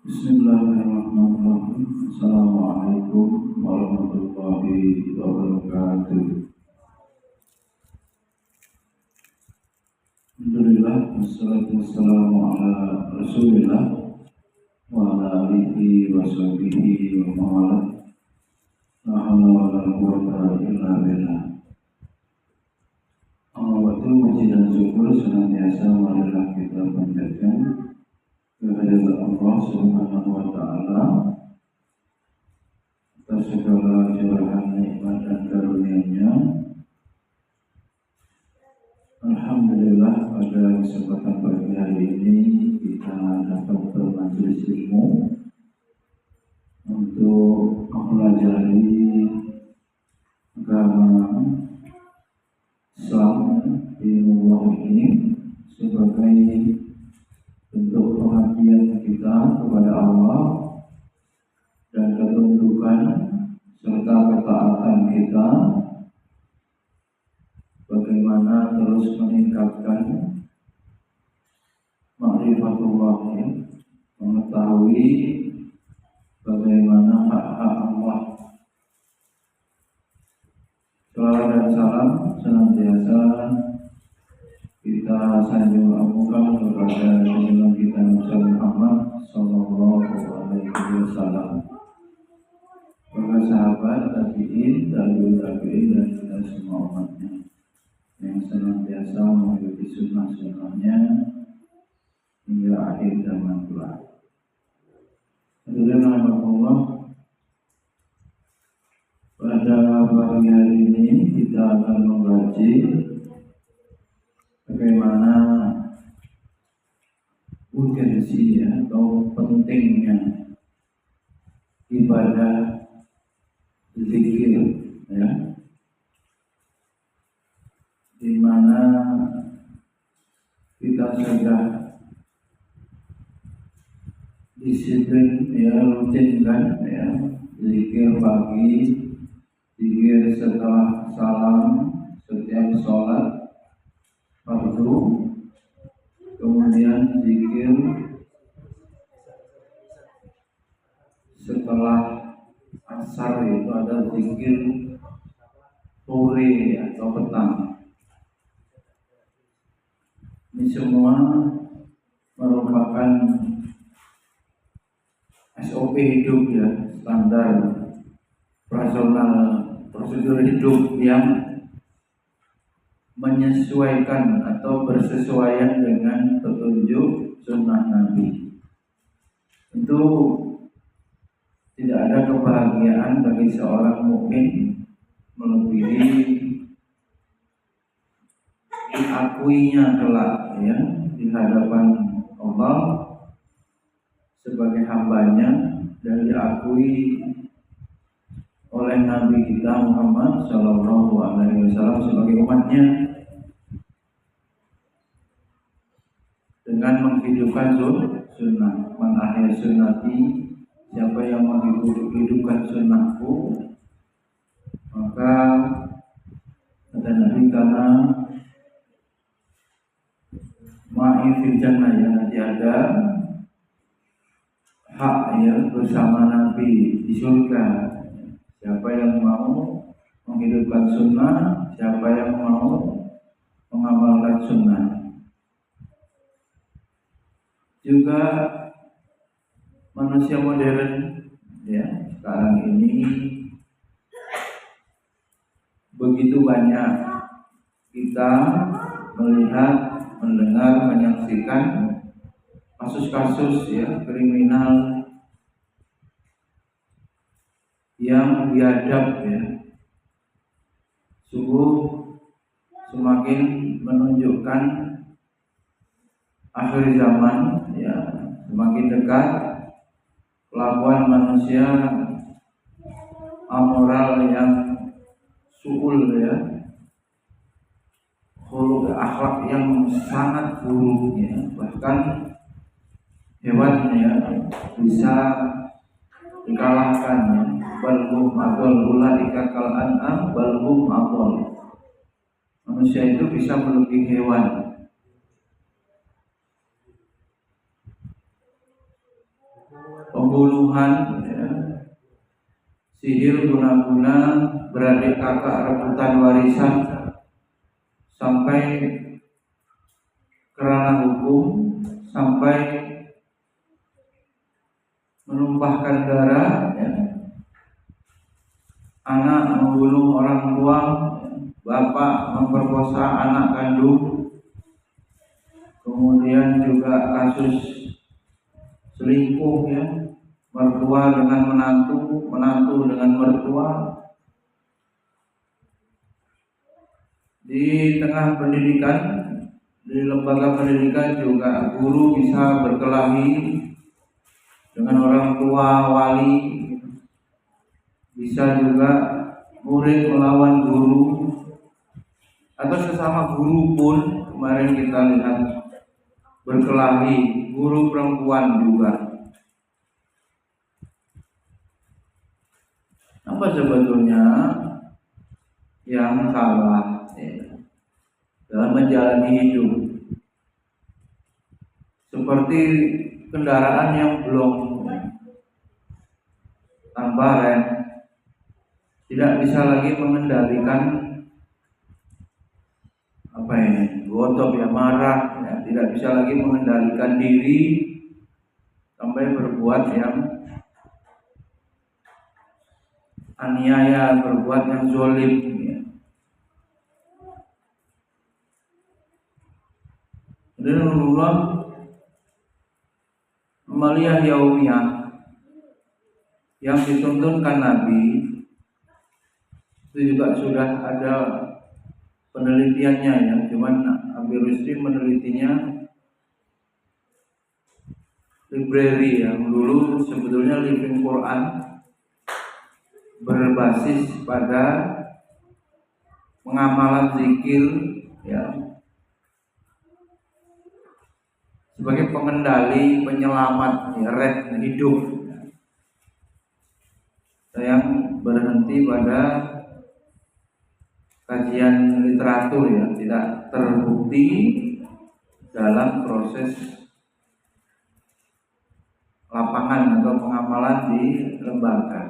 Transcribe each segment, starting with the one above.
Bismillahirrahmanirrahim. Assalamualaikum warahmatullahi wabarakatuh. Alhamdulillah, wassalatu wassalamu ala rasulillah wa ala alihi wa sahbihi wa mawala. La hawla wa la quwwata illa billah. Allahumma puji dan syukur senantiasa marilah kita panjatkan kehadirat Allah Subhanahu wa taala atas segala curahan nikmat dan karunia-Nya. Alhamdulillah, pada kesempatan pagi hari ini kita dapat bermajelis ilmu untuk mempelajari agama Islam di Allah ini sebagai bentuk pengabdian kita kepada Allah dan ketundukan serta ketaatan kita, bagaimana terus meningkatkan ma'rifatullah, mengetahui bagaimana hak-hak Allah. Salawat dan salam senantiasa kita sanjung agungan kepada junjungan kita Nabi Muhammad sallallahu alaihi wasallam, para sahabat, tabi'in, tabi'in dan kita semua umatnya yang senantiasa mengikuti sunnah-sunnahnya hingga akhir zaman kelak. Hadirin rahimakumullah, pada pagi hari ini kita akan mengkaji bagaimana urgensi atau pentingnya ibadah zikir, di mana kita sudah disiplin rutinkan zikir pagi, zikir setelah salam setiap sholat fardu, kemudian zikir setelah asar, itu ada zikir sore atau petang. Ini semua merupakan SOP hidup, standar prosedur hidup yang menyesuaikan atau bersesuaian dengan petunjuk sunnah Nabi. Tentu tidak ada kebahagiaan bagi seorang mukmin melebihi diakuinya kelak di hadapan Allah sebagai hambanya dan diakui oleh Nabi kita Muhammad sallallahu alaihi wasallam sebagai umatnya dengan menghidupkan sunnah. Man ahya sunnati, siapa yang menghidupkan sunnahku, maka kata Nabi, karena ma'i fil jannah, nanti ada hak bersama Nabi di surga. Siapa yang mau menghidupkan sunnah, siapa yang mau mengamalkan sunnah. Juga manusia modern sekarang ini begitu banyak kita melihat, mendengar, menyaksikan kasus-kasus kriminal yang biadab, sungguh semakin menunjukkan akhir zaman, semakin dekat. Kelakuan manusia amoral yang suul, akhlak yang sangat buruk, bahkan hewan bisa dikalahkan. Balhum adol ulaika kal an'am balhum adol. Manusia itu bisa melebihi hewan. pembunuhan, ya, sihir guna-guna beradik kakak rebutan warisan, sampai kerana hukum, sampai menumpahkan darah, ya, anak membunuh orang tua, bapak memperkosa anak kandung, kemudian juga kasus selingkuh, ya, mertua dengan menantu, menantu dengan mertua. Di tengah pendidikan, di lembaga pendidikan juga guru bisa berkelahi dengan orang tua, wali, bisa juga murid melawan guru, atau sesama guru pun kemarin kita lihat berkelahi, guru perempuan juga. Apa sebetulnya yang salah, ya, dalam menjalani hidup? Seperti kendaraan yang belum tanpa rem, tidak bisa lagi mengendalikan apa ini, gotob, ya, marah, ya, tidak bisa lagi mengendalikan diri sampai berbuat yang aniaya, berbuat yang zolim, ya. Jadi Rasulullah Amaliyah Yaumiyah yang dituntunkan Nabi itu juga sudah ada penelitiannya, ya. Cuman Abi Rusdi menelitinya library, yang dulu sebetulnya Living Quran, berbasis pada pengamalan zikir, ya, sebagai pengendali, penyelamat, ya, red hidup, yang berhenti pada kajian literatur, ya, tidak terbukti dalam proses lapangan atau pengamalan di lembaga.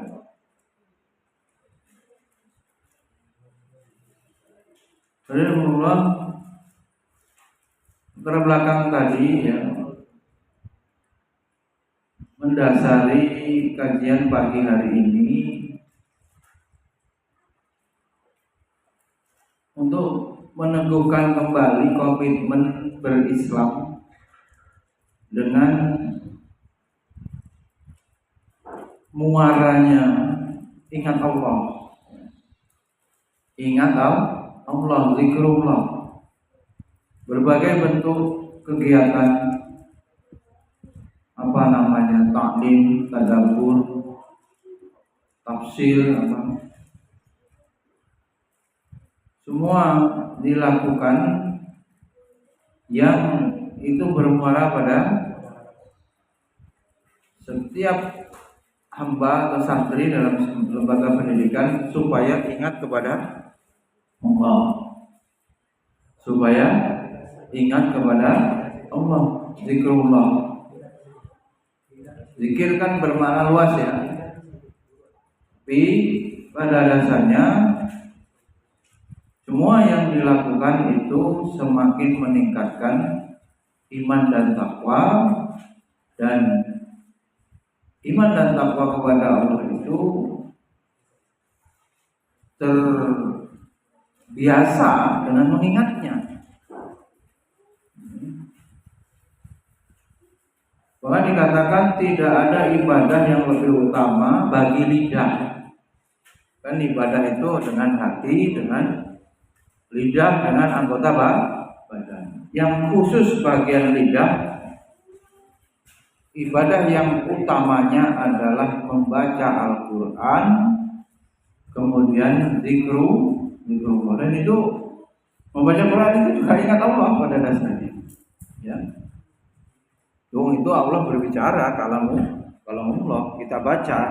Jadi Rasulullah terbelakang tadi, ya, mendasari kajian pagi hari ini untuk meneguhkan kembali komitmen berislam dengan muaranya ingat Allah, zikrullah, berbagai bentuk kegiatan, apa namanya, taklim, tadabbur, tafsir, semua dilakukan yang itu bermuara pada setiap hamba atau santri dalam lembaga pendidikan supaya ingat kepada Allah, supaya ingat kepada Allah, zikrullah. Zikir kan bermakna luas, ya, tapi pada dasarnya semua yang dilakukan itu semakin meningkatkan iman dan takwa, dan iman dan takwa kepada Allah itu terbiasa dengan mengingatnya. Bahkan dikatakan tidak ada ibadah yang lebih utama bagi lidah. Kan ibadah itu dengan hati, dengan lidah, dengan anggota badan. Yang khusus bagian lidah, ibadah yang utamanya adalah membaca Al-Quran, kemudian zikrullah. Dan itu membaca Quran itu juga ingat Allah pada dasarnya, ya. Itu Allah berbicara, kalau Allah kita baca.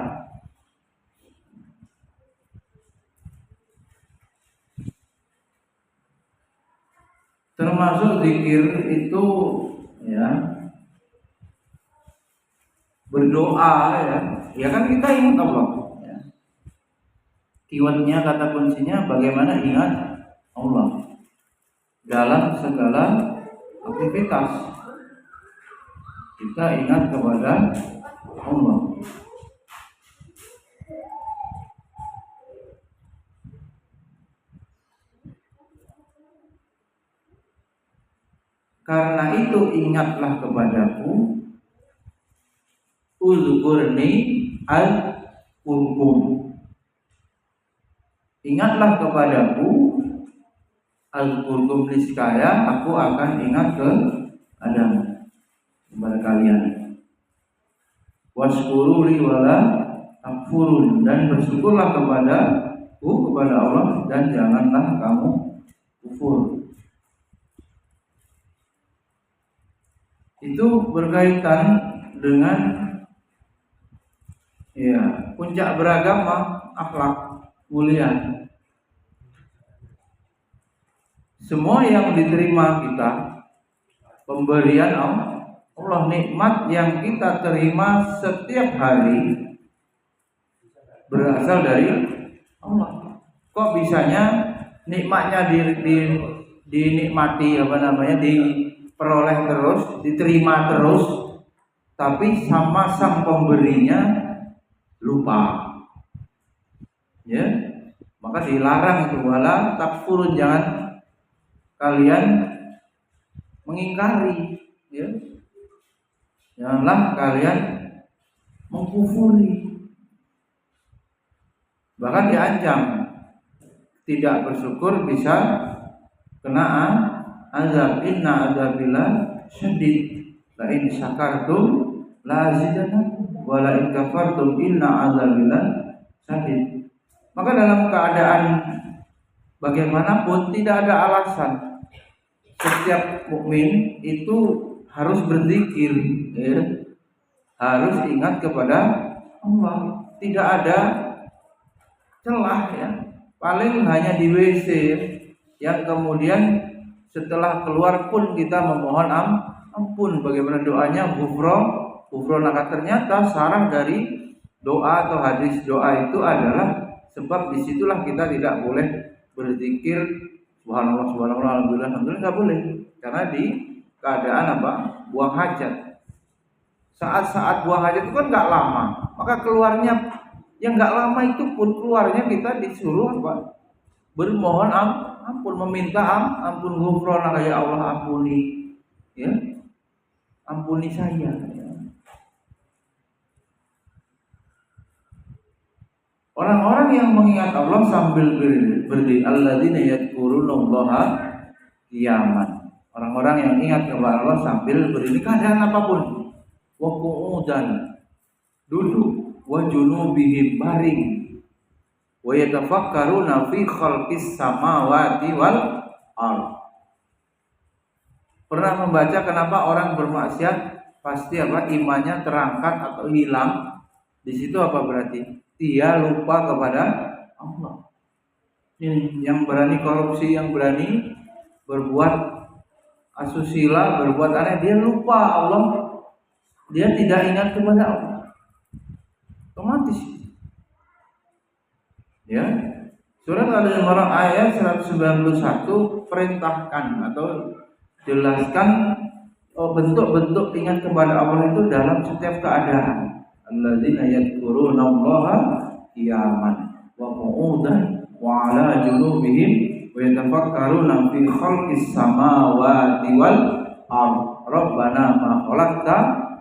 Termasuk zikir itu, ya, berdoa ya, ya kan kita ingat Allah. Ya. Keywordnya, kata kuncinya bagaimana ingat Allah dalam segala aktivitas. Kita ingat kepada Allah. Karena itu ingatlah kepadaku, uzkurni al-kurkum. Ingatlah kepadaku, al-kurkum niskaya, aku akan ingat kepada kalian. Waskuru li wala takfurun, dan bersyukurlah kepada Allah dan janganlah kamu kufur. Itu berkaitan dengan ya puncak beragama, akhlak mulia. Semua yang diterima kita, pemberian Allah, nikmat yang kita terima setiap hari berasal dari Allah. Kok bisanya nikmatnya dinikmati diperoleh terus, diterima terus, tapi sama sang pemberinya lupa. Ya, maka dilarang itu, wala takfurun, jangan kalian mengingkari, ya. Janganlah kalian mengkufuri. Bahkan diancam tidak bersyukur bisa kena azab, inna azabillah syadid, la in syakartum la azidannakum wa la in kafartum inna azabillah syadid. Maka dalam keadaan bagaimanapun tidak ada alasan setiap mukmin itu harus berzikir, ya. Harus ingat kepada Allah. Tidak ada celah, ya. Paling hanya di WC, yang kemudian setelah keluar pun kita memohon ampun. Bagaimana doanya? Ghufranaka. Ternyata sarah dari doa atau hadis doa itu adalah sebab disitulah kita tidak boleh berzikir subhanallah, alhamdulillah, nggak boleh, karena di keadaan buang hajat. Saat-saat buang hajat itu kan nggak lama, maka keluarnya yang nggak lama itu pun keluarnya kita disuruh bermohon ampun, meminta ampun, ghufranaka, ya Allah ampuni, ya, ampuni saya, ya. Orang-orang yang mengingat Allah sambil berdiri, alladzina yadhkurunallaha qiyaman. Orang-orang yang ingat kepada Allah sambil berdiri keadaan apapun. Wa qu'udan, duduk, wa junubihim, baring. Wa yatafakkaruna fi khalqis samawati wal ardh. Pernah membaca kenapa orang bermaksiat pasti imannya terangkat atau hilang? Di situ apa berarti? Dia lupa kepada Allah. Ini yang berani korupsi, yang berani berbuat asusila, berbuat aneh, dia lupa Allah. Dia tidak ingat kepada Allah. Otomatis. Ya. Surat Al-Imran ayat 191 perintahkan atau jelaskan bentuk-bentuk ingat kepada Allah itu dalam setiap keadaan. Alladzina yadhkurunallaha qiyaman wa qu'udan wa 'ala junubihim wa yatafakkaruna fi khalqis samawati wal ardh. Rabbana ma khalaqta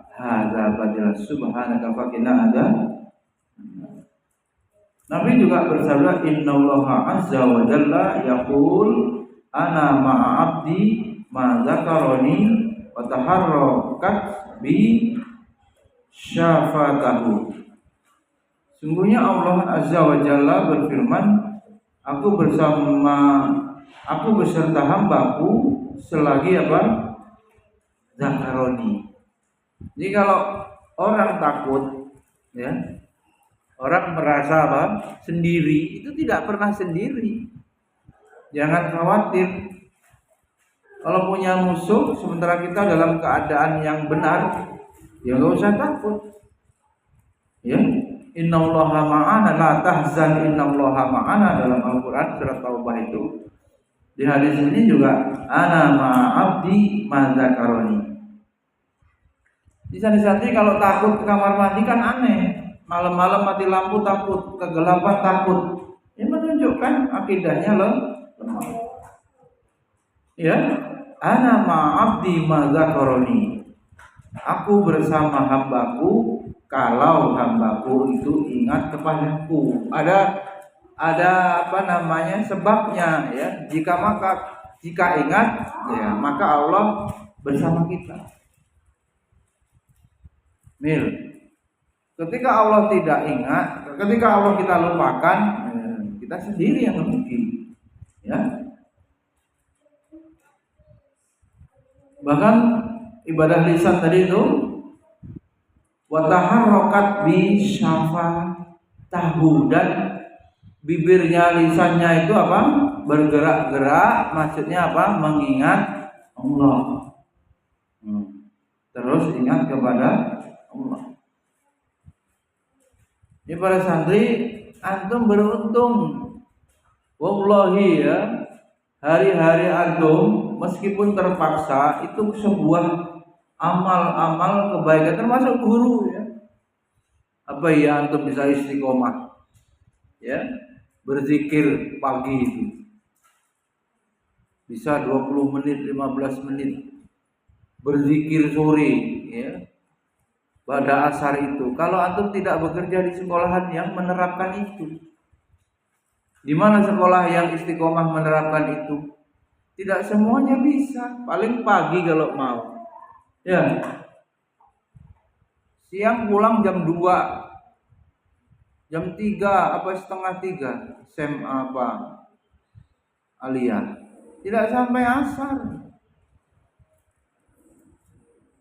hadza batila subhanaka faqina adzab. Nabi juga bersabda, innallaha azza wa jalla yaqul ana ma'a 'abdi ma zakaroni wa taharrakat bi syafatahu. Sungguhnya Allah azza wa jalla berfirman, aku beserta hambaku selagi zakaroni. Jadi kalau orang takut, ya, orang merasa sendiri, itu tidak pernah sendiri. Jangan khawatir. Kalau punya musuh sementara kita dalam keadaan yang benar, ya nggak usah takut. Ya, innallaha ma'ana la tahzan innallaha ma'ana dalam Al-Qur'an surat Taubah itu. Di hadis ini juga ana ma'abdi madzakaroni. Bisa disati kalau takut ke kamar mandi kan aneh. Malam-malam mati lampu takut, kegelapan takut. Ini menunjukkan akidahnya lemah. Ya, ana ma'abdi madzakaroni. Aku bersama hambaku kalau hambaku itu ingat kepadaku. Ada apa namanya sebabnya ya. Jika ingat ya maka Allah bersama kita. Ketika Allah tidak ingat, ketika Allah kita lupakan, kita sendiri yang merugi. Ya. Bahkan ibadah lisan tadi itu wataharrokat bi syafatahu, dan bibirnya lisannya itu apa? Bergerak-gerak, maksudnya apa? Mengingat Allah. Terus ingat kepada Allah. Ini para santri, antum beruntung. Wallahi ya, hari-hari antum meskipun terpaksa itu sebuah amal-amal kebaikan, termasuk guru ya. Apa ya antum bisa istiqomah ya, berzikir pagi itu bisa 20 menit, 15 menit, berzikir sore ya, pada asar itu. Kalau antum tidak bekerja di sekolahan yang menerapkan itu, di mana sekolah yang istiqomah menerapkan itu? Tidak semuanya bisa, paling pagi kalau mau ya, siang pulang jam 2, jam 3 apa setengah 3 SMA apa aliyah, tidak sampai asar.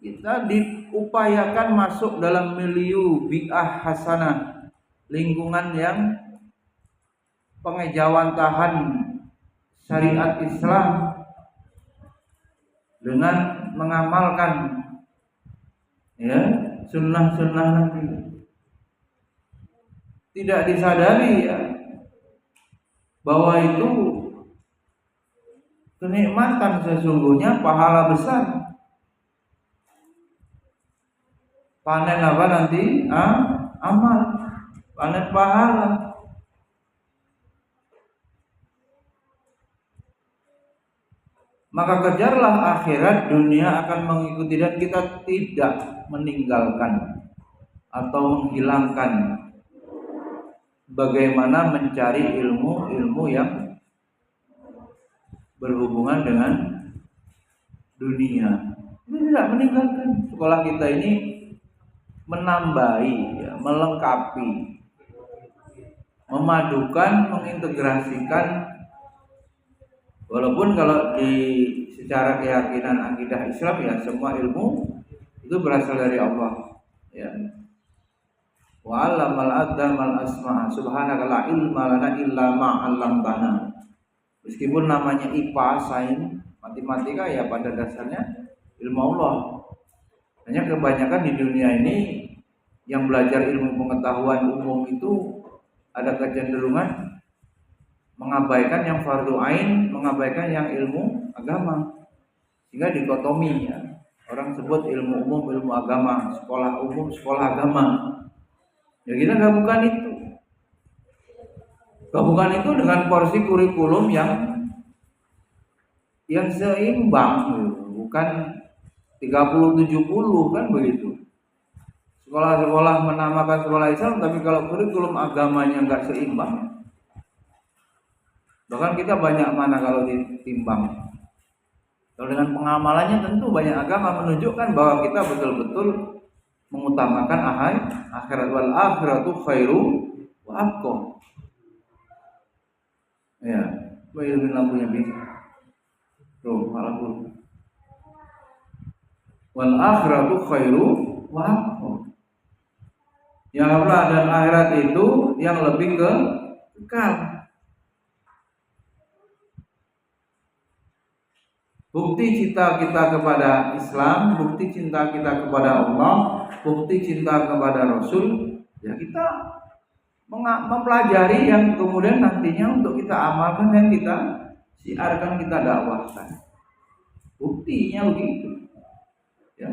Kita diupayakan masuk dalam milieu bi'ah hasanah, lingkungan yang pengejawantahan syariat Islam dengan mengamalkan ya sunnah-sunnah Nabi. Tidak disadari ya bahwa itu kenikmatan sesungguhnya, pahala besar. Panen apa nanti? Amal, panen pahala. Maka kejarlah akhirat, dunia akan mengikuti, dan kita tidak meninggalkan atau menghilangkan bagaimana mencari ilmu yang berhubungan dengan dunia. Kita tidak meninggalkan. Sekolah kita ini menambahi, ya, melengkapi, memadukan, mengintegrasikan. Walaupun kalau di secara keyakinan akidah Islam ya semua ilmu itu berasal dari Allah. Ya. Wa 'allamal adama al-asma' subhanaka la ilma lana illa ma 'allamtana. Meskipun namanya IPA, sains, matematika ya pada dasarnya ilmu Allah. Hanya kebanyakan di dunia ini yang belajar ilmu pengetahuan umum itu ada kecenderungan mengabaikan yang fardu ain, mengabaikan yang ilmu agama. Sehingga dikotomi ya. Orang sebut ilmu umum, ilmu agama, sekolah umum, sekolah agama. Ya kita gabungkan itu. Gabungkan itu dengan porsi kurikulum yang seimbang, bukan 30-70 kan begitu. Sekolah-sekolah menamakan sekolah Islam, tapi kalau kurikulum agamanya nggak seimbang, bahkan kita banyak mana kalau ditimbang. Kalau dengan pengamalannya tentu banyak agama menunjukkan bahwa kita betul-betul mengutamakan akhirat, wal akhiratu khairu wa abqa. Ya, baik lampunya bisa. Tuh, malah pun. Wal akhiratu khairu wa abqa. Yang Allah dan akhirat itu yang lebih kekal. Bukti cinta kita kepada Islam, bukti cinta kita kepada Allah, bukti cinta kepada Rasul Ya kita mempelajari yang kemudian nantinya untuk kita amalkan dan kita siarkan, kita dakwahkan. Buktinya begitu. Ya.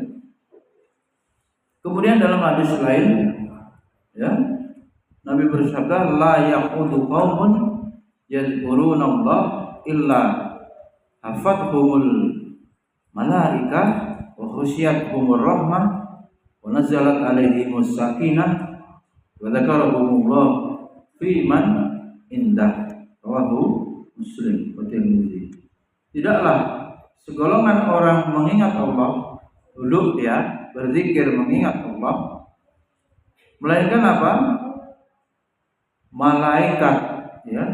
Kemudian dalam hadis lain, ya, Nabi bersabda, la yaqudu qaumun yadhkuruna Allah illa hafathumul malaikah wa khasyiyatuhumur rahmah wa nazalat alaihimus sakinah wa dzakarahumullah fi man indah. Rawahu Muslim wa Tirmidzi. Tidaklah segolongan orang mengingat Allah, duduk dia berzikir mengingat Allah, melainkan apa? Malaikat, ya,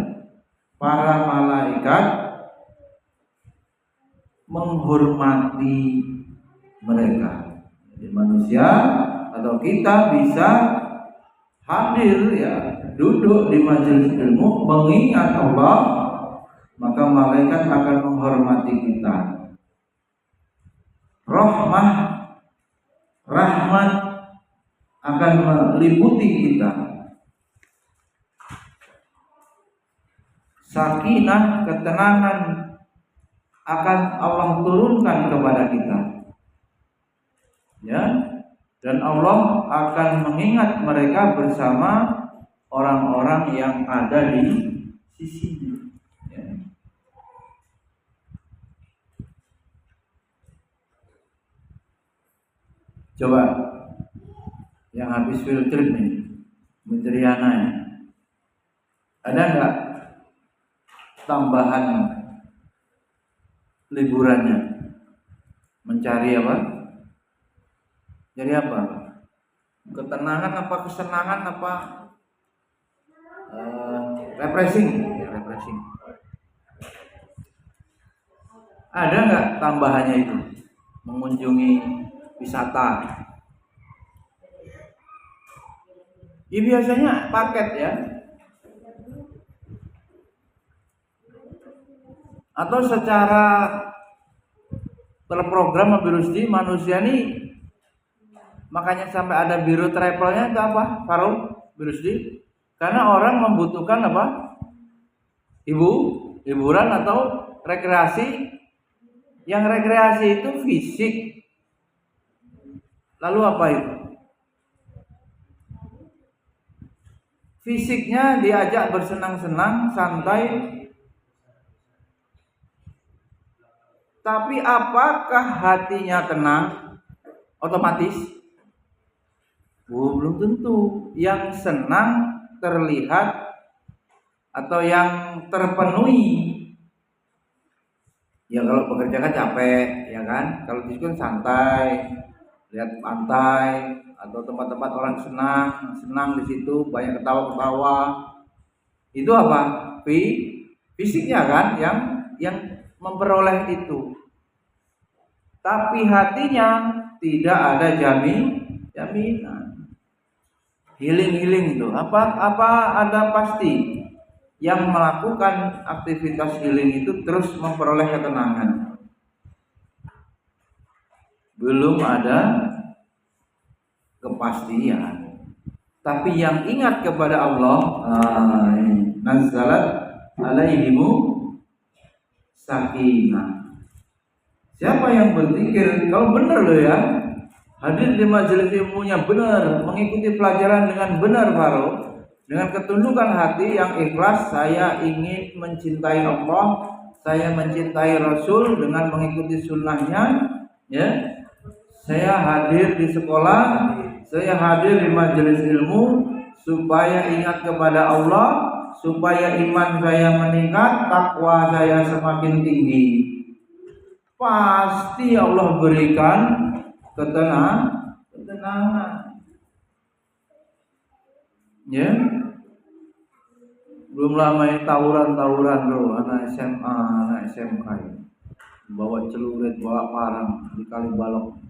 para malaikat menghormati mereka. Jadi manusia atau kita bisa hadir, ya, duduk di majelis ilmu mengingat Allah, maka malaikat akan menghormati kita. Rahmat akan meliputi kita. Sakinah, ketenangan akan Allah turunkan kepada kita. Ya, dan Allah akan mengingat mereka bersama orang-orang yang ada di sisinya. Ya. Coba yang habis field trip nih, Menteriana ya. Ada nggak tambahan liburannya? Mencari apa? Jadi apa? Ketenangan apa kesenangan apa? Refreshing, ya, refreshing. Ada nggak tambahannya itu? Mengunjungi wisata. Ya biasanya paket, ya. Atau secara terprogram Rusdi, manusia nih, makanya sampai ada biro travelnya itu apa? Farul Rusdi. Karena orang membutuhkan apa? Hiburan atau rekreasi. Yang rekreasi itu fisik. Lalu apa itu? Fisiknya diajak bersenang-senang, santai. Tapi apakah hatinya tenang? Otomatis? Belum tentu. Yang senang terlihat atau yang terpenuhi, ya kalau bekerja kan capek, ya kan. Kalau di situ santai, lihat pantai atau tempat-tempat orang senang di situ, banyak ketawa-ketawa. Itu apa? Fisiknya kan yang memperoleh itu. Tapi hatinya tidak ada jaminan. Healing itu apa ada pasti yang melakukan aktivitas healing itu terus memperoleh ketenangan? Belum ada kepastian. Tapi yang ingat kepada Allah, nazalat alaihimu sakinah. Siapa yang berzikir, kalau benar loh ya, hadir di majelis ilmunya benar, mengikuti pelajaran dengan benar, Faro, dengan ketundukan hati yang ikhlas, saya ingin mencintai Allah, saya mencintai Rasul dengan mengikuti sunnahnya, ya. Saya hadir di sekolah, saya hadir di majelis ilmu supaya ingat kepada Allah, supaya iman saya meningkat, takwa saya semakin tinggi. Pasti Allah berikan ketenangan. Ya. Belum lama ini tawuran loh, anak SMA, anak SMK ya. Bawa celurit, bawa parang di Kalibalok.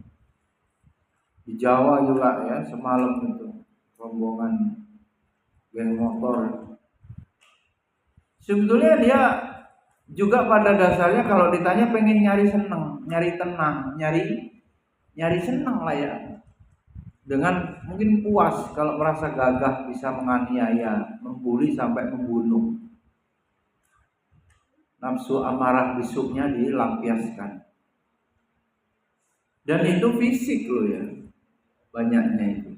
Di Jawa juga ya, semalam itu rombongan geng motor. Sebetulnya dia juga pada dasarnya kalau ditanya pengen nyari seneng, nyari tenang, nyari seneng lah ya. dengan mungkin puas kalau merasa gagah bisa menganiaya, membuli sampai membunuh. Nafsu amarah bisuknya dilampiaskan. Dan itu fisik loh ya, banyaknya itu.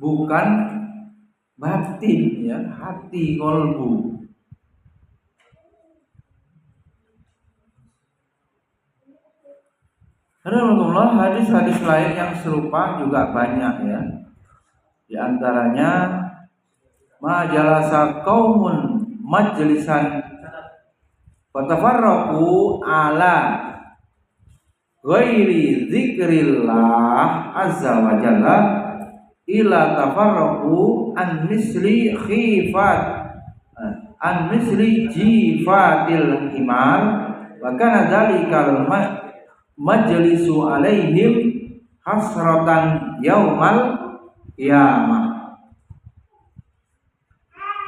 Bukan batin ya, hati, kolbu. Alhamdulillah, hadis-hadis lain yang serupa juga banyak ya. Di antaranya ma jalasa qaumun majlisan fatafarraqu ala ghairi dzikrillah azza wa jalla ila tafarraqu an misli jifatil himar wa kana dzalikal majlisu alaihim hasratan yaumal qiyamah.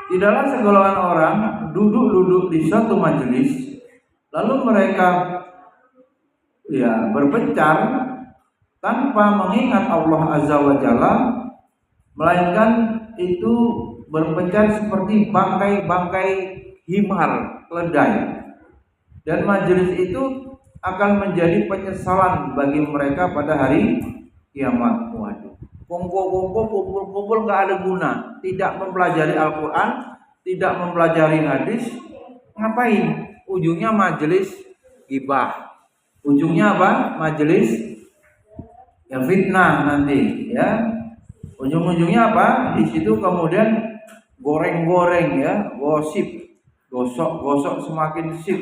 Tidaklah segolongan orang duduk-duduk di suatu majelis lalu mereka berpencar tanpa mengingat Allah Azza wa Jalla, melainkan itu berpencar seperti bangkai-bangkai himar, keledai. Dan majelis itu akan menjadi penyesalan bagi mereka pada hari kiamat. Waduh, kumpul nggak ada guna, tidak mempelajari Al-Quran, tidak mempelajari hadis, ngapain? Ujungnya majelis ghibah, ujungnya apa? Majelis ya fitnah nanti ya. Ujung-ujungnya apa? Di situ kemudian goreng-goreng ya, gosip, gosok-gosok semakin sip.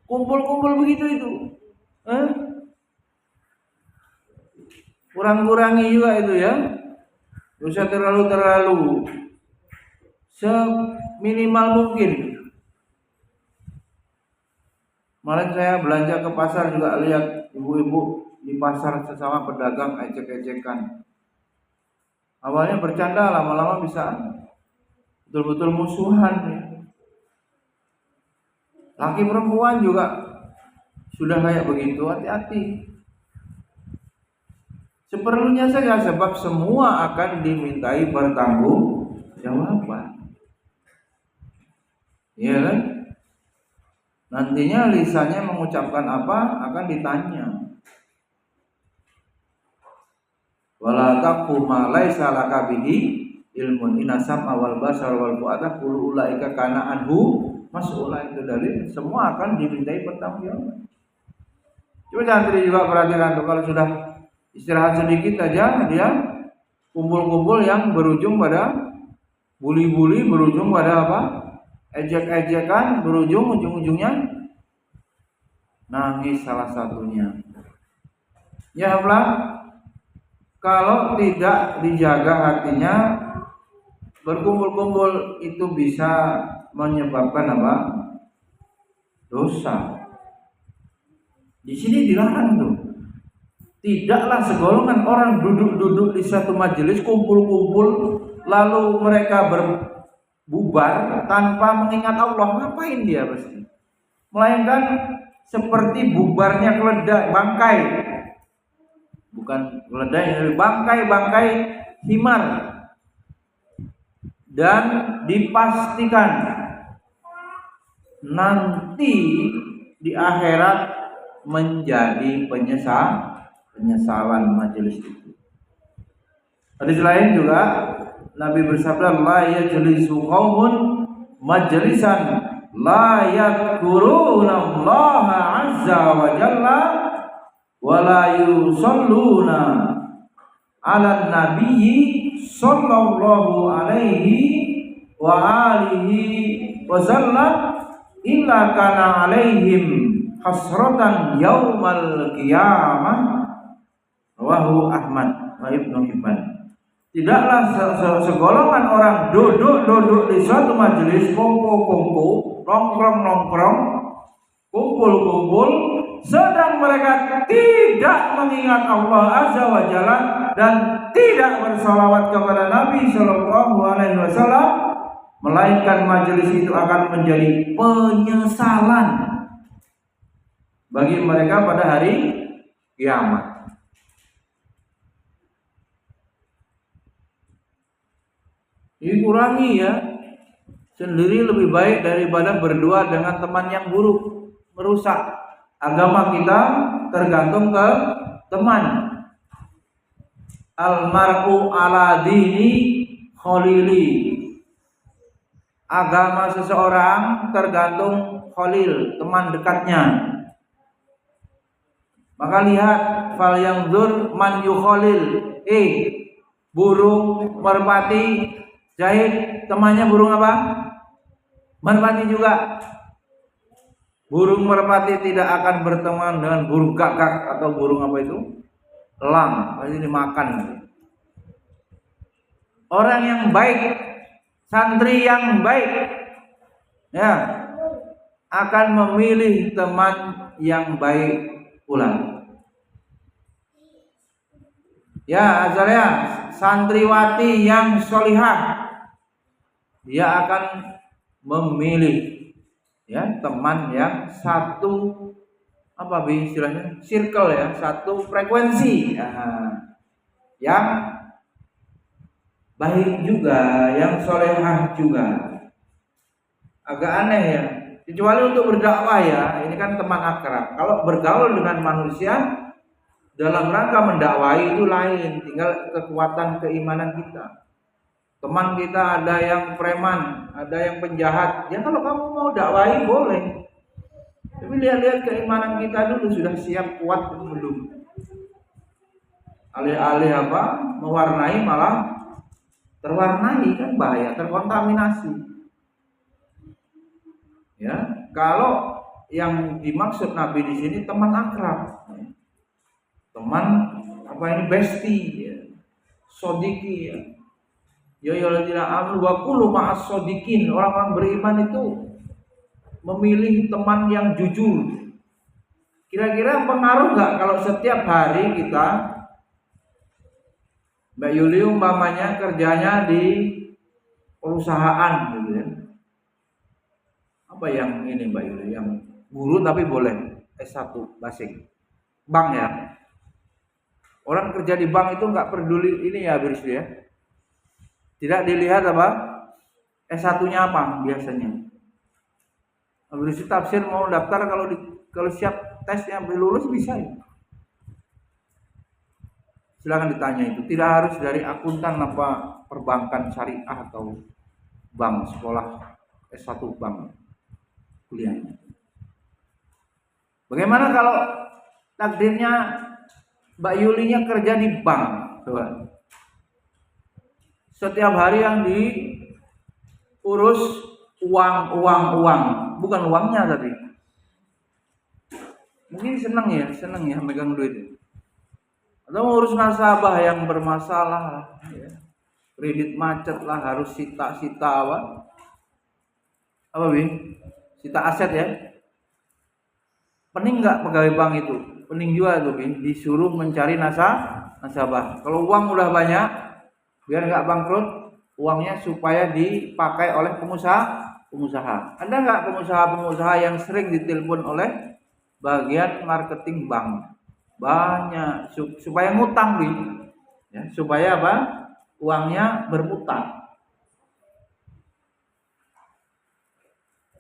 Kumpul-kumpul begitu itu, kurang-kurangi juga itu ya, tidak usah terlalu, seminimal mungkin. Kemarin saya belanja ke pasar juga lihat ibu-ibu di pasar sesama pedagang ejek-ejekan. Awalnya bercanda, lama-lama bisa betul-betul musuhan ya. Laki perempuan juga sudah kayak begitu, hati-hati. Seperlunya saja, sebab semua akan dimintai pertanggungjawaban. Iya kan? Nantinya lisannya mengucapkan apa akan ditanya. Wala taqfu ma laisa laka bihi ilmun inasam awal basar wal fu'ada kullu ulaika kana anhu mas'ula. Itu dari semua akan dimintai pertanggungjawaban. Coba santri juga perhatikan tuh, kalau sudah istirahat sedikit aja dia kumpul-kumpul yang berujung pada bully-bully, berujung pada apa? Ejek-ejekan, berujung ujung-ujungnya nangis salah satunya. Ya Allah, kalau tidak dijaga hatinya, berkumpul-kumpul itu bisa menyebabkan apa? Dosa. Di sini dilarang tuh. Tidaklah segolongan orang duduk-duduk di satu majelis, kumpul-kumpul, lalu mereka berbubar tanpa mengingat Allah. Ngapain dia pasti? Melainkan seperti bubarnya keledai, bangkai. Bukan keledai, bangkai-bangkai himar. Dan dipastikan nanti di akhirat menjadi penyesalan majelis itu. Hadis lain juga Nabi bersabda, la yajlisu qaumun majlisan la yadhkuruna Allah azza wa jalla wa la yusalluna ala nabiyyi sallallahu alaihi wa alihi wa sallam illa kana alaihim hasratan yaumal qiyamah. Rawahu Ahmad wa Ibnu Hibban. Tidaklah segolongan orang duduk di suatu majelis, kumpul-kumpul, nongkrong-nongkrong, kumpul-kumpul, sedang mereka tidak mengingat Allah Azza wa Jalla dan tidak bersalawat kepada Nabi Sallallahu Alaihi Wasallam, melainkan majelis itu akan menjadi penyesalan bagi mereka pada hari kiamat. Dikurangi ya. Sendiri lebih baik daripada berdua dengan teman yang buruk, merusak. Agama kita tergantung ke teman. Almar'u ala dini khalili. Agama seseorang tergantung khalil, teman dekatnya. Maka lihat fal yanzur man yukhalil. Burung merpati jahit, temannya burung apa? Merpati juga. Burung merpati tidak akan berteman dengan burung gagak atau burung apa itu? Elang, pasti dimakan. Orang yang baik, santri yang baik, ya, akan memilih teman yang baik pula. Ya, Azalea, santriwati yang solihah, dia akan memilih ya teman yang satu apa istilahnya circle ya, satu frekuensi ya, yang baik juga, yang solehah juga. Agak aneh ya, kecuali untuk berdakwah ya, ini kan teman akrab. Kalau bergaul dengan manusia dalam rangka mendakwai itu lain, tinggal kekuatan keimanan kita. Teman kita ada yang preman, ada yang penjahat. Ya kalau kamu mau dakwai boleh. Tapi lihat-lihat keimanan kita dulu, sudah siap kuat atau belum. Alih-alih apa? Mewarnai malah terwarnai, kan bahaya, terkontaminasi. Ya, kalau yang dimaksud Nabi di sini teman akrab. Teman apa ini bestie ya. Sodiki ya. Ya ayyuhalladzina amanu wa qulu ma'as sodikin. Orang-orang beriman itu memilih teman yang jujur. Kira-kira pengaruh nggak kalau setiap hari kita, Mbak Yuli umpamanya kerjanya di perusahaan gitu ya. Apa yang ini Mbak Yuli, yang guru tapi boleh S1 basic bank ya. Orang kerja di bank itu nggak peduli ini ya Birsli ya. Tidak dilihat apa S1-nya apa biasanya. Birsli tafsir mau daftar, kalau siap tesnya lulus bisa ya. Silakan ditanya itu. Tidak harus dari akuntan apa perbankan syariah atau bank, sekolah S1 bank kuliahnya. Bagaimana kalau takdirnya Mbak Yulinya kerja di bank, coba. Setiap hari yang diurus uang, bukan uangnya tapi. Mungkin senang ya megang duit. Atau ngurus nasabah yang bermasalah, ya. Kredit macet lah, harus sita apa? Apa Bi? Sita aset ya. Pening nggak pegawai bank itu? Pening juga tuh, disuruh mencari nasabah. Kalau uang udah banyak, biar nggak bangkrut, uangnya supaya dipakai oleh pengusaha. Ada nggak pengusaha yang sering ditelepon oleh bagian marketing bank? Banyak, supaya ngutang ya, supaya apa? Uangnya berputar.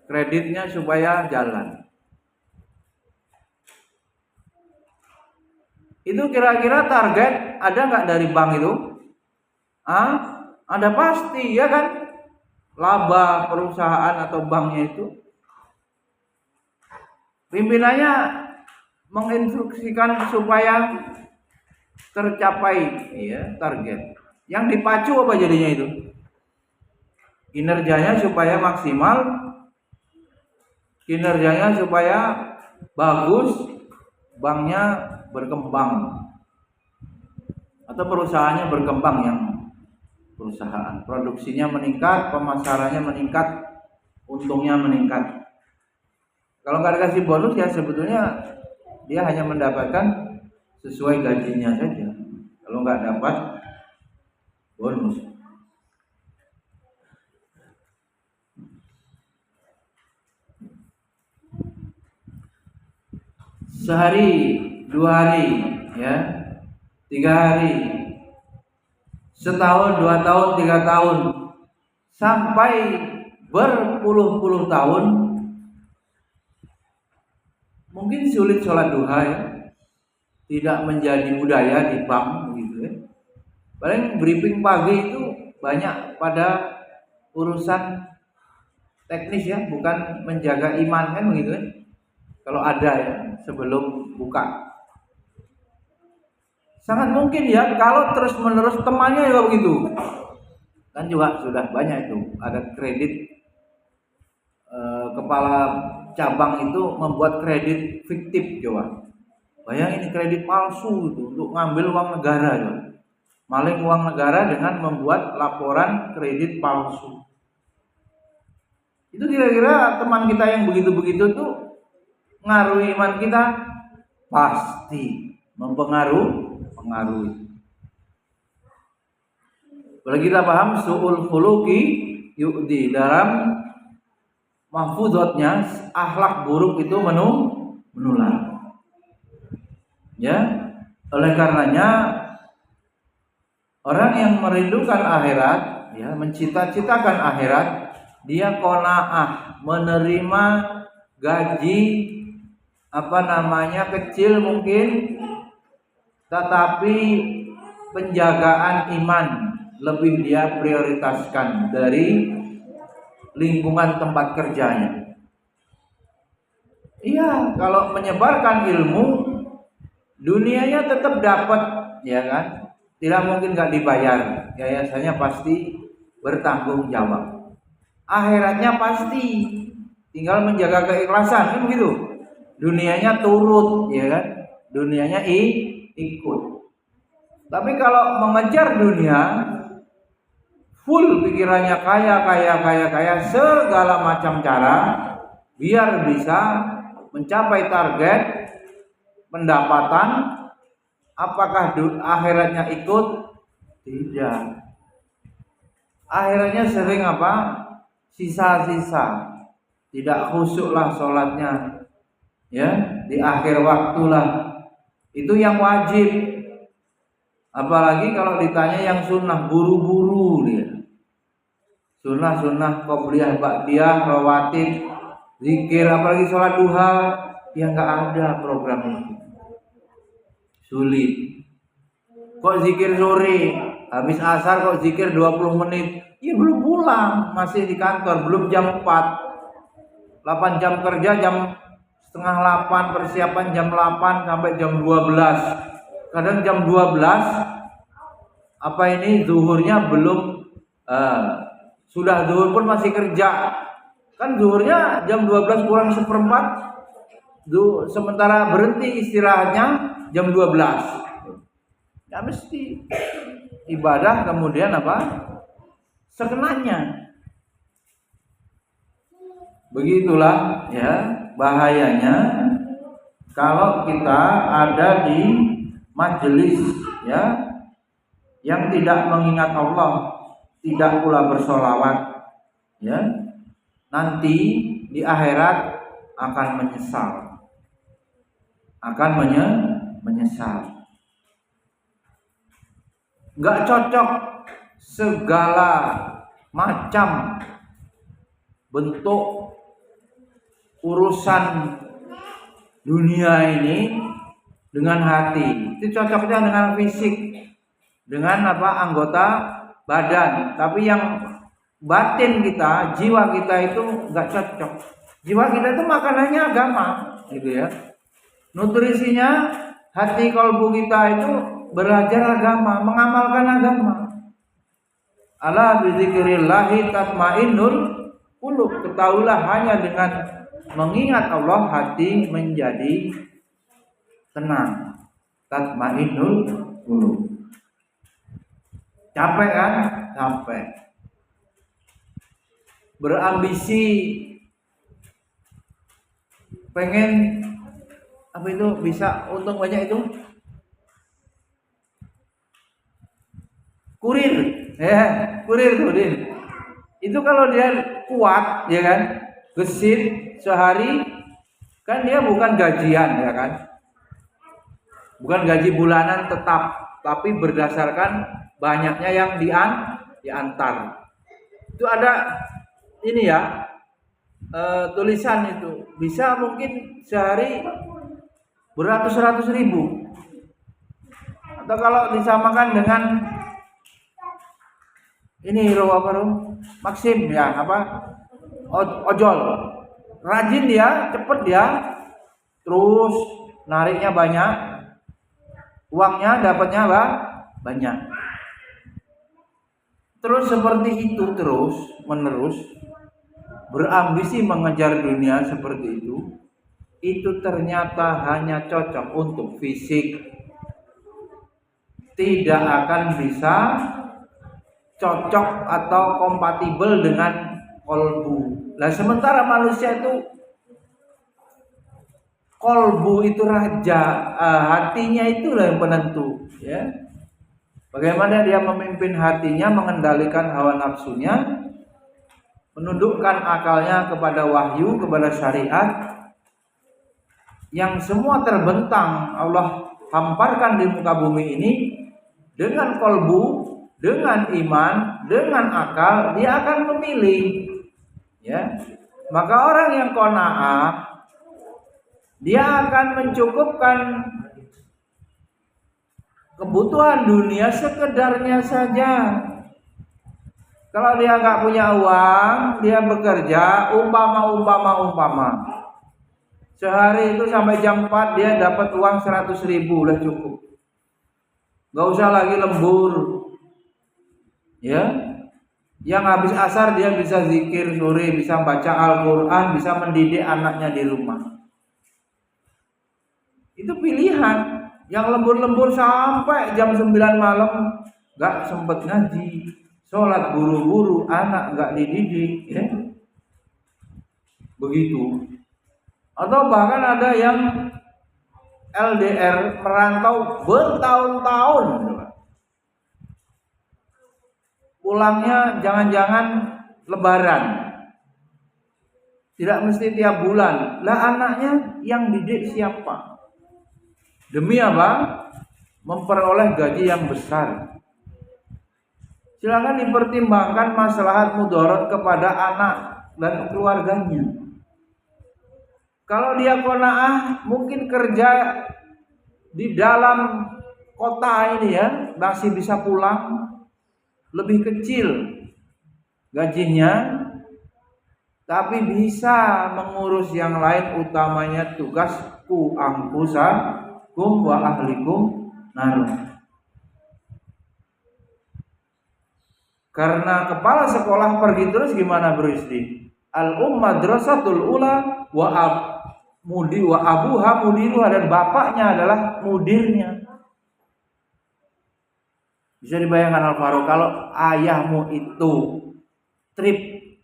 Kreditnya supaya jalan. Itu kira-kira target ada nggak dari bank itu? Ada pasti ya kan? Laba perusahaan atau banknya itu. Pimpinannya menginstruksikan supaya tercapai ya target. Yang dipacu apa jadinya itu? Kinerjanya supaya maksimal, kinerjanya supaya bagus, banknya berkembang atau perusahaannya berkembang, yang perusahaan produksinya meningkat, pemasarannya meningkat, untungnya meningkat. Kalau nggak dikasih bonus ya sebetulnya dia hanya mendapatkan sesuai gajinya saja. Kalau nggak dapat bonus. Sehari, 2 hari, ya, 3 hari, setahun, 2 tahun, 3 tahun, sampai berpuluh-puluh tahun mungkin sulit sholat duha ya, tidak menjadi budaya di bank begitu ya. Paling briefing pagi itu banyak pada urusan teknis ya, bukan menjaga iman kan begitu ya. Kalau ada ya sebelum buka. Sangat mungkin ya kalau terus-menerus temannya juga begitu. Kan juga sudah banyak itu, ada kredit kepala cabang itu membuat kredit fiktif coba. Bayangin ini kredit palsu itu untuk ngambil uang negara ya. Maling uang negara dengan membuat laporan kredit palsu. Itu kira-kira teman kita yang begitu-begitu tuh ngaruhi iman kita? Pasti mempengaruhi. Kalau kita paham su'ul khuluqi yu'di, dalam mahfuzatnya akhlak buruk itu menular. Ya, oleh karenanya orang yang merindukan akhirat, ya, mencita-citakan akhirat, dia qanaah, menerima gaji kecil mungkin, tetapi penjagaan iman lebih dia prioritaskan dari lingkungan tempat kerjanya. Iya, kalau menyebarkan ilmu, dunianya tetap dapat, ya kan? Tidak mungkin nggak dibayar, yayasannya pasti bertanggung jawab. Akhiratnya pasti, tinggal menjaga keikhlasan, kan begitu. Dunianya turut, ya kan? Dunianya ikut. Tapi kalau mengejar dunia, full pikirannya kaya, segala macam cara biar bisa mencapai target pendapatan. Apakah akhiratnya ikut? Tidak. Akhiratnya sering sisa-sisa. Tidak khusyuklah sholatnya, ya, di akhir waktulah. Itu yang wajib. Apalagi kalau ditanya yang sunnah, buru-buru dia. Sunnah qobliyah, ba'diyah, rawatib, zikir, apalagi sholat duha, ya nggak ada program itu. Sulit. Kok zikir sore, habis asar kok zikir 20 menit. Ya belum pulang, masih di kantor, belum jam 4. 8 jam kerja, jam setengah 8, persiapan jam 8 sampai jam 12. Kadang jam 12 zuhurnya belum, sudah zuhur pun masih kerja. Kan zuhurnya jam 12 kurang seperempat, sementara berhenti istirahatnya jam 12. Ya mesti ibadah kemudian sekenanya. Begitulah ya bahayanya kalau kita ada di majelis ya yang tidak mengingat Allah, tidak pula bersolawat, ya, nanti di akhirat akan menyesal. Nggak cocok segala macam bentuk urusan dunia ini dengan hati. Itu cocoknya dengan fisik, dengan anggota badan. Tapi yang batin kita, jiwa kita itu nggak cocok. Jiwa kita itu makanannya agama, gitu ya. Nutrisinya hati kalbu kita itu belajar agama, mengamalkan agama. Ala bidzikrillahi tatmainnul qulub. Ketahuilah hanya dengan mengingat Allah hati menjadi tenang. Tatmainnul qulub. Capek kan? Capek. Berambisi pengen bisa untung banyak itu. Kurir tuh Din. Itu kalau dia kuat, ya kan, gesit sehari, kan dia bukan gajian, ya kan, bukan gaji bulanan tetap, tapi berdasarkan banyaknya yang diantar. Itu ada ini ya, tulisan itu bisa mungkin sehari beratus-ratus ribu. Atau kalau disamakan dengan ini Maxim ya, ojol. Rajin dia, cepet dia, terus nariknya banyak, uangnya dapatnya banyak. Terus seperti itu terus menerus berambisi mengejar dunia seperti itu ternyata hanya cocok untuk fisik, tidak akan bisa cocok atau kompatibel dengan kolbu. Nah, sementara manusia itu kolbu itu raja, hatinya itulah yang penentu, ya. Bagaimana dia memimpin hatinya, mengendalikan hawa nafsunya, menundukkan akalnya kepada wahyu, kepada syariat, yang semua terbentang Allah hamparkan di muka bumi ini dengan kolbu, dengan iman, dengan akal, dia akan memilih, ya. Maka orang yang qanaah, dia akan mencukupkan kebutuhan dunia sekedarnya saja. Kalau dia nggak punya uang, dia bekerja umpama sehari itu sampai jam 4 dia dapat uang 100.000 udah cukup. Nggak usah lagi lembur, ya. Yang habis asar dia bisa zikir sore, bisa baca Al-Quran, bisa mendidik anaknya di rumah. Itu pilihan. Yang lembur-lembur sampai jam 9 malam nggak sempet ngaji, sholat buru-buru, anak nggak dididik, ya. Begitu. Atau bahkan ada yang LDR merantau bertahun-tahun, pulangnya jangan-jangan Lebaran, tidak mesti tiap bulan. Lah anaknya yang didik siapa? Demi apa? Memperoleh gaji yang besar. Silakan dipertimbangkan maslahat mudarat kepada anak dan keluarganya. Kalau dia qanaah, mungkin kerja di dalam kota ini ya, masih bisa pulang, lebih kecil gajinya, tapi bisa mengurus yang lain, utamanya tugasku anfusakum wa ahlikum nar. Karena kepala sekolah pergi terus gimana beristri? Al-madrasatul ula wa abuha mudiruha, dan bapaknya adalah mudirnya. Bisa dibayangkan Al-Faruq, kalau ayahmu itu trip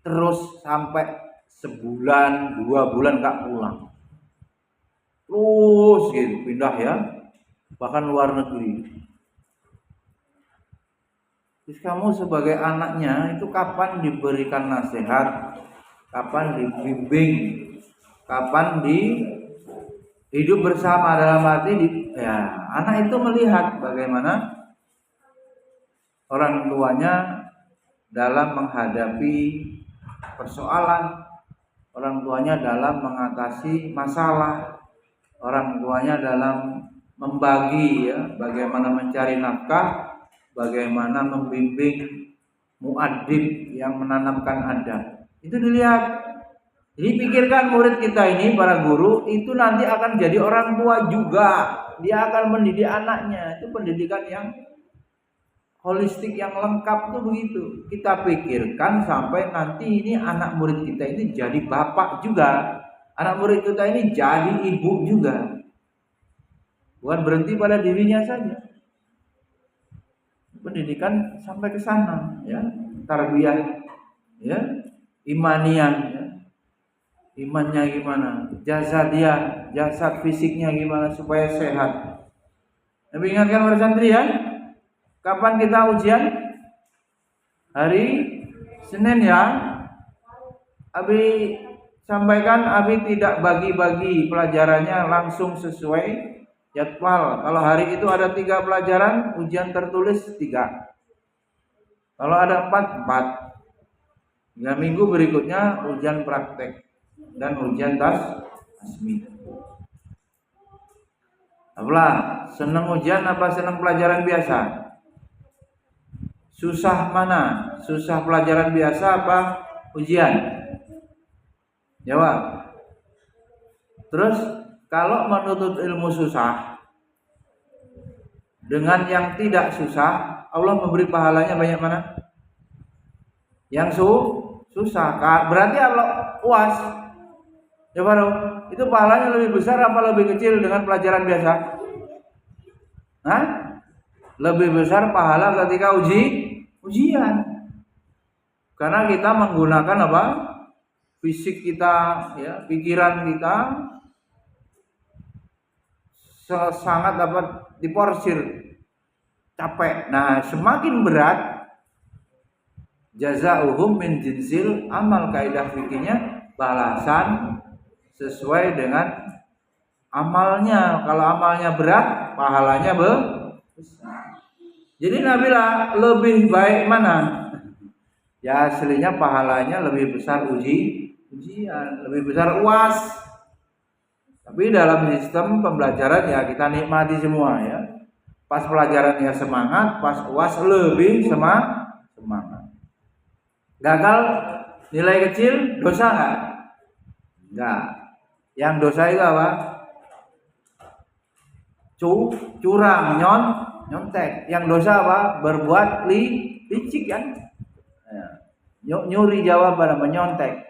terus sampai sebulan, 2 bulan gak pulang, terus gitu pindah ya, bahkan luar negeri. Terus kamu sebagai anaknya itu kapan diberikan nasihat, kapan dibimbing, kapan hidup bersama, dalam arti ya anak itu melihat bagaimana orang tuanya dalam menghadapi persoalan, orang tuanya dalam mengatasi masalah, orang tuanya dalam membagi ya, bagaimana mencari nafkah, bagaimana membimbing muadzib yang menanamkan adab. Itu dilihat. Jadi pikirkan murid kita ini, para guru itu nanti akan jadi orang tua juga. Dia akan mendidik anaknya. Itu pendidikan yang holistik, yang lengkap tuh begitu. Kita pikirkan sampai nanti ini anak murid kita ini jadi bapak juga. Anak murid kita ini jadi ibu juga. Bukan berhenti pada dirinya saja. Pendidikan sampai ke sana, ya. Tarbiyah, ya. Imaniyah, ya. Imannya gimana? Jasad fisiknya gimana supaya sehat. Tapi ingatkan para santri ya, kapan kita ujian? Hari Senin ya. Abi sampaikan, Abi tidak bagi-bagi pelajarannya, langsung sesuai jadwal. Kalau hari itu ada 3 pelajaran, ujian tertulis 3. Kalau ada 4. Hingga minggu berikutnya ujian praktek dan ujian tasmi. Apalah, senang ujian apa senang pelajaran biasa? Susah mana? Susah pelajaran biasa apa ujian? Jawab. Terus kalau menuntut ilmu susah dengan yang tidak susah, Allah memberi pahalanya banyak mana? Yang susah. Berarti Allah UAS. Coba dong, itu pahalanya lebih besar apa lebih kecil dengan pelajaran biasa? Hah? Lebih besar pahala ketika ujian. Karena kita menggunakan apa? Fisik kita, ya, pikiran kita sangat dapat diporsir, capek. Nah, semakin berat jazaohum min jinsil amal, kaidah fikihnya balasan sesuai dengan amalnya. Kalau amalnya berat, pahalanya besar. Jadi Nabila lebih baik mana? Ya aslinya pahalanya lebih besar ujian, lebih besar UAS. Tapi dalam sistem pembelajaran ya kita nikmati semua ya. Pas pelajarannya semangat, pas UAS lebih semangat. Gagal nilai kecil dosa enggak? Enggak. Yang dosa itu apa? Curang, nyontek. Yang dosa apa? Berbuat licik kan? Ya. Nyuri jawaban apa? Nyontek.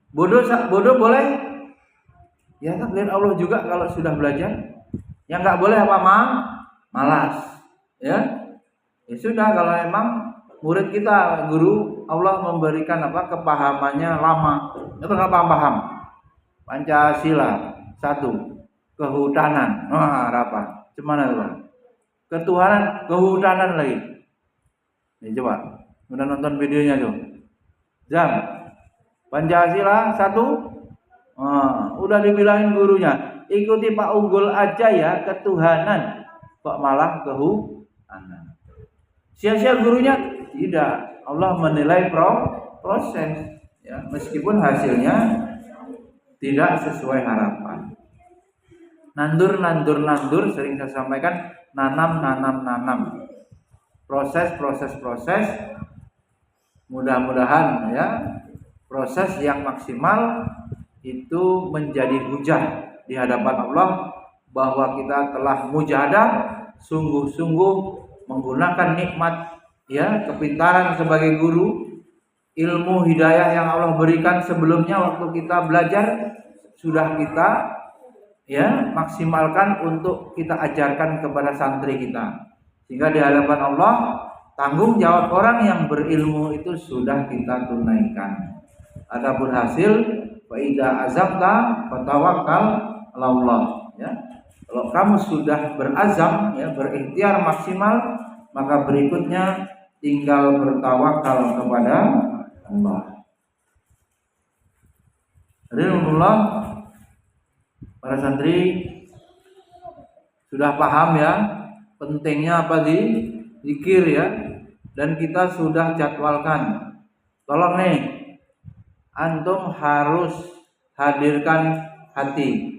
Bodoh boleh? Ya takdir Allah juga kalau sudah belajar. Yang enggak boleh apa? Malas. Ya. Ya sudah, kalau emang murid kita, guru Allah memberikan apa? Kepahamannya lama. Itu enggak paham. Pancasila 1, kehutanan. Wah, apa? Cemana itu, Bang? Ketuhanan, kehutanan lagi. Nih coba, udah nonton videonya tuh. Jam. Pancasila 1. Udah dibilangin gurunya, ikuti Pak Unggul aja ya, ketuhanan. Kok malah kehutanan? Sia-sia gurunya? Tidak. Allah menilai proses, ya, meskipun hasilnya tidak sesuai harapan. Nandur sering saya sampaikan, nanam. Proses. Mudah-mudahan ya proses yang maksimal itu menjadi hujah di hadapan Allah bahwa kita telah mujahadah sungguh-sungguh menggunakan nikmat ya kepintaran sebagai guru, ilmu hidayah yang Allah berikan sebelumnya waktu kita belajar sudah kita ya maksimalkan untuk kita ajarkan kepada santri kita, sehingga di hadapan Allah tanggung jawab orang yang berilmu itu sudah kita tunaikan. Adapun hasil fa idza azamta fatawakkal 'ala Allah ya. Kalau kamu sudah berazam ya berikhtiar maksimal, maka berikutnya tinggal bertawakal kepada Allah. Alhamdulillah, para santri sudah paham ya pentingnya apa zikir ya, dan kita sudah jadwalkan. Tolong nih, antum harus hadirkan hati.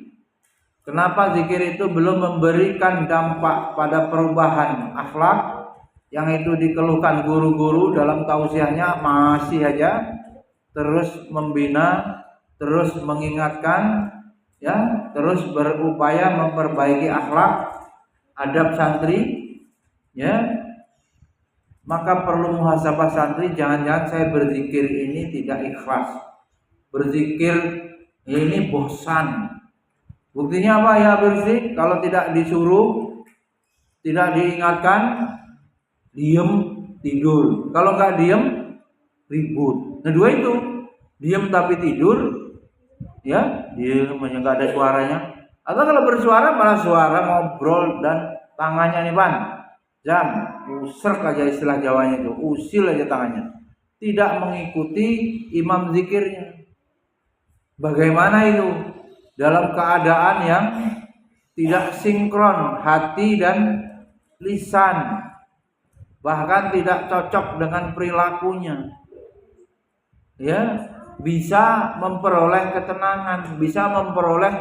Kenapa zikir itu belum memberikan dampak pada perubahan akhlak yang itu dikeluhkan guru-guru dalam tausiahnya, masih aja terus membina, terus mengingatkan ya, terus berupaya memperbaiki akhlak adab santri ya, maka perlu muhasabah santri. Jangan-jangan saya berzikir ini tidak ikhlas, berzikir ini bosan. Buktinya apa ya berzikir? Kalau tidak disuruh, tidak diingatkan, diem tidur. Kalau nggak diem ribut. Nah dua itu, diem tapi tidur ya, diem nggak ada suaranya. Atau kalau bersuara malah suara ngobrol dan tangannya nih Pan, jam usrek aja istilah Jawanya itu, usil aja tangannya, tidak mengikuti imam zikirnya. Bagaimana itu? Dalam keadaan yang tidak sinkron hati dan lisan. bahkan tidak cocok dengan perilakunya, ya, bisa memperoleh ketenangan, bisa memperoleh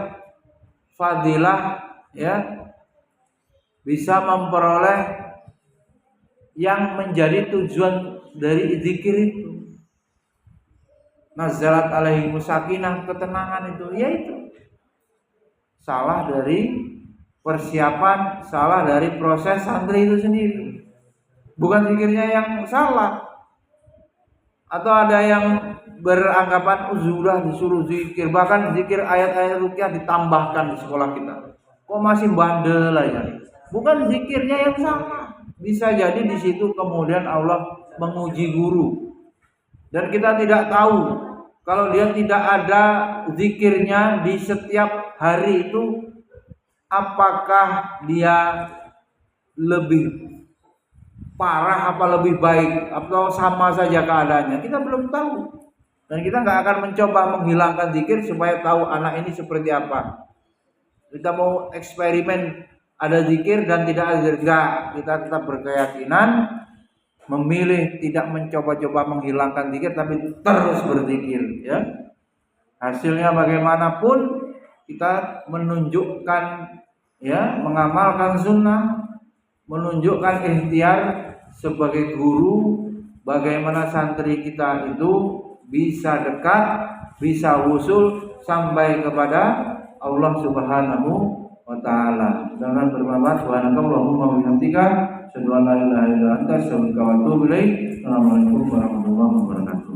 fadilah, ya, bisa memperoleh yang menjadi tujuan dari zikir itu. Nazalat alaihi sakinah, ketenangan itu, yaitu salah dari persiapan, salah dari proses santri itu sendiri. Bukan zikirnya yang salah. Atau ada yang beranggapan sudah disuruh zikir, bahkan zikir ayat-ayat ruqyah ditambahkan di sekolah kita. Kok masih bandel aja? Bukan zikirnya yang salah. Bisa jadi di situ kemudian Allah menguji guru. Dan kita tidak tahu kalau dia tidak ada zikirnya di setiap hari itu, apakah dia lebih parah apa lebih baik atau sama saja keadaannya, kita belum tahu. Dan kita nggak akan mencoba menghilangkan zikir supaya tahu anak ini seperti apa. Kita mau eksperimen ada zikir dan tidak ada zikir, kita tetap berkeyakinan memilih tidak mencoba-coba menghilangkan zikir, tapi terus berzikir, ya. Hasilnya bagaimanapun kita menunjukkan, ya, mengamalkan sunnah, menunjukkan ikhtiar sebagai guru, bagaimana santri kita itu bisa dekat, bisa wusul sampai kepada Allah Subhanahu wa taala. Dengan bermanfaat, subhanakallahumma wa bihamdika, asyhadu an la ilaha illa anta, astaghfiruka wa atubu ilaik. Assalamualaikum warahmatullahi wabarakatuh.